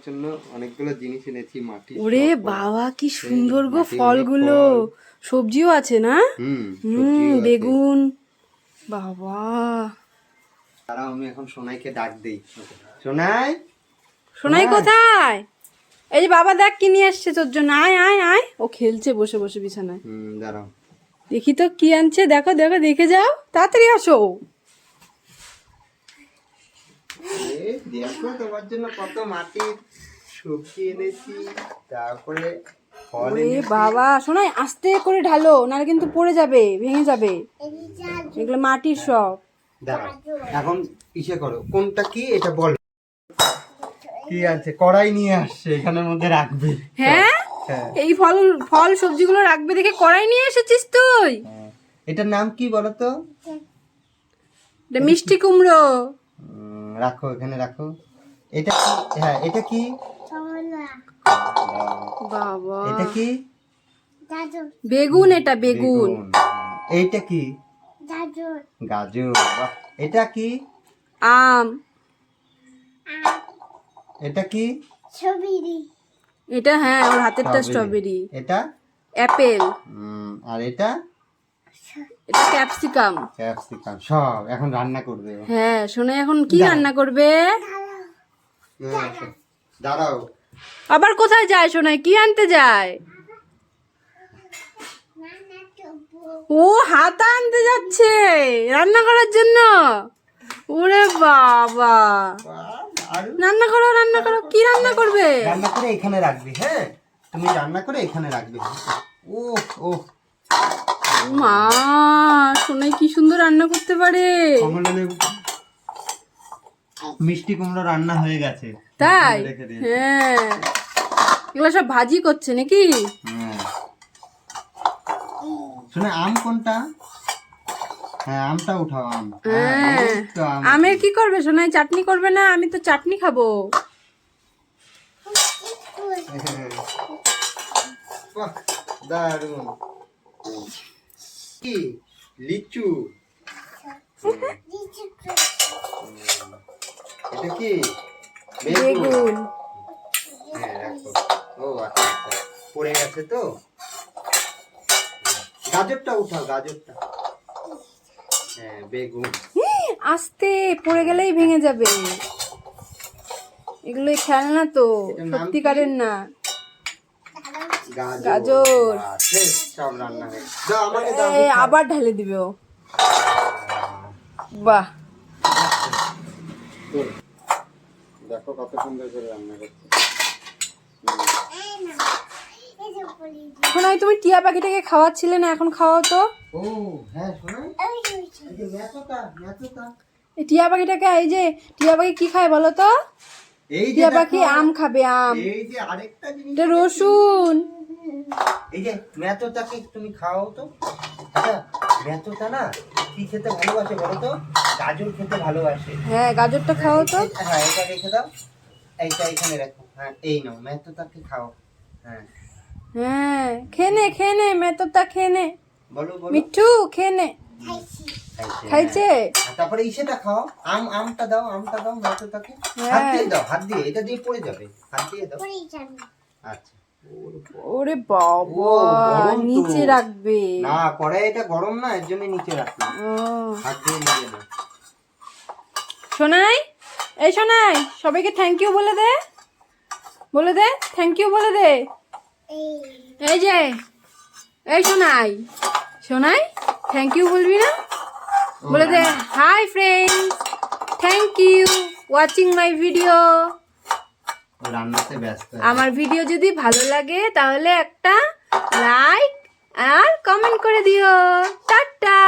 জন্য অনেকগুলো জিনিস এনেছি মাটি। ওরে বাবা কি সুন্দর গো ফলগুলো, সবজিও আছে না? বেগুন, বাবা। তারা আমি এখন সোনাইকে ডাক দেই। সোনাই, সোনাই কোথায়? এই যে বাবা দেখ কি নিয়ে আসছে তোর জন্য, আয় আয় আয়। ও খেলছে বসে বসে বিছানায়। দাঁড়াও দেখি তো কি আনছে, দেখো দেখো, দেখে যাও, তাড়াতাড়ি আসো। দেখো তোমার জন্য কত মাটির সবজি এনেছি, তারপরে ফল ওরে এনেছি। বাবা, শোনাই আস্তে করে ঢালো, নাহলে কিন্তু পড়ে যাবে, ভেঙে যাবে। এগুলো মাটির সব। দাঁড়াও এখন ইসে করো, কোনটা কি এটা বল। কি আছে? কড়াই নিয়ে আসছে, এখানের মধ্যে রাখবে। হ্যাঁ, এই ফল ফল সবজিগুলো রাখবে দেখে কড়াই নিয়ে এসেছিস তুই? এটার নাম কি বলতো? এটা মিষ্টি কুমড়ো। রাখো, এখানে রাখো। এটা কি? হ্যাঁ, এটা কি? বাবা, এটা কি? বেগুন। এটা বেগুন। এইটা কি? গাজর। বাহ। এটা কি? আম। এটা কি? এটা হ্যাঁ, ওর হাতেরটা স্ট্রবেরি। এটা অ্যাপেল। আর এটা এটা ক্যাপসিকাম। ক্যাপসিকাম। সব এখন রান্না করবে ও। হ্যাঁ, শোনো এখন কি রান্না করবে? দাঁড়াও। আবার কোথায় যায় শোনাই, কি আনতে যায়? ও হাতা আনতে যাচ্ছে রান্না করার জন্য। ওরে বাবা, রান্না করো রান্না করো। কি রান্না করবে? রান্না করে এখানে রাখবি। হ্যাঁ, তুমি রান্না করে এখানে রাখবে। ও ও মা, শোনাই কি সুন্দর রান্না করতে পারে। মিষ্টি কুমড়ো রান্না হয়ে গেছে। তাই? হ্যাঁ, এগুলো সব ভাজি করছে নাকি? শুনে আম কোনটা? হ্যাঁ, আমটা উঠাও। আম। হ্যাঁ, আমের কি করবে শোনাই? চাটনি করবে না? আমি তো চাটনি খাবো। দারুন। কি? লিচু। এটা কি? বেগুন। হ্যাঁ, রাখো। ও আচ্ছা আচ্ছা, পড়ে গেছে তো। গাজরটা উঠাও, গাজরটা। হ্যাঁ, বেগুন। আস্তে, পড়ে গেলেই ভেঙে যাবে। এগুলো খেলনা তো, সত্যিকারের না। গাজর। সব রান্না হয়ে দাও, আমাকে দাও। আবার ঢেলে দিবে ও। বাহ, দেখো কত সুন্দর করে রান্না করছে। শোনাই তুমি টিয়া পাখিটাকে খাওয়াচ্ছিলে না, এখন খাওয়াও তো। ও হ্যাঁ, শোনাই এই যে মেথোটা। এই টিয়া পাখিটাকে, এই যে টিয়া পাখি কি খায় বলো তো? এই যে টিয়া পাখি আম খাবে, আম। এই যে আরেকটা জিনিস, এটা রসুন। এই যে মেথোটাকে তুমি খাও তো। আচ্ছা, মেথোটা না কি খেতে ভালোবাসে বলো তো? গাজর খেতে ভালোবাসে। হ্যাঁ, গাজরটা খাও তো। হ্যাঁ, এটা রেখে দাও, এইটা এখানে রাখো। হ্যাঁ, এই নাও, মেথোটাকে খাও। হ্যাঁ হ্যাঁ, খেয়ে নে মেতোটা, খেয়ে নে। বলো বলো। মিঠু খেয়ে নে। খাইছে। তারপরে ইসেটা খাও, আমটা দাও, আমটা দাও মেথোটাকে। হ্যাঁ। হাত দিয়ে দাও, হাত দিয়ে, এটা দিয়ে পড়ে যাবে, হাত দিয়ে দাও। আচ্ছা। ওরে বাবা, নিচে রাখবে না, কড়াই এটা গরম না, এর জন্য নিচে রাখবে। হাত দিয়ে নিয়ে না। শোনাই, এই শোনাই, সবাইকে থ্যাংক ইউ বলে দে, বলে দে, থ্যাংক ইউ বলে দে। এই যে, এই শোনাই, শোনাই, থ্যাংক ইউ বলবি না? বলে দে, hi friends, thank you watching my video. রান্নাতে ব্যস্ত। আমার ভিডিও যদি ভালো লাগে তাহলে একটা লাইক আর কমেন্ট করে দিও। টাটা।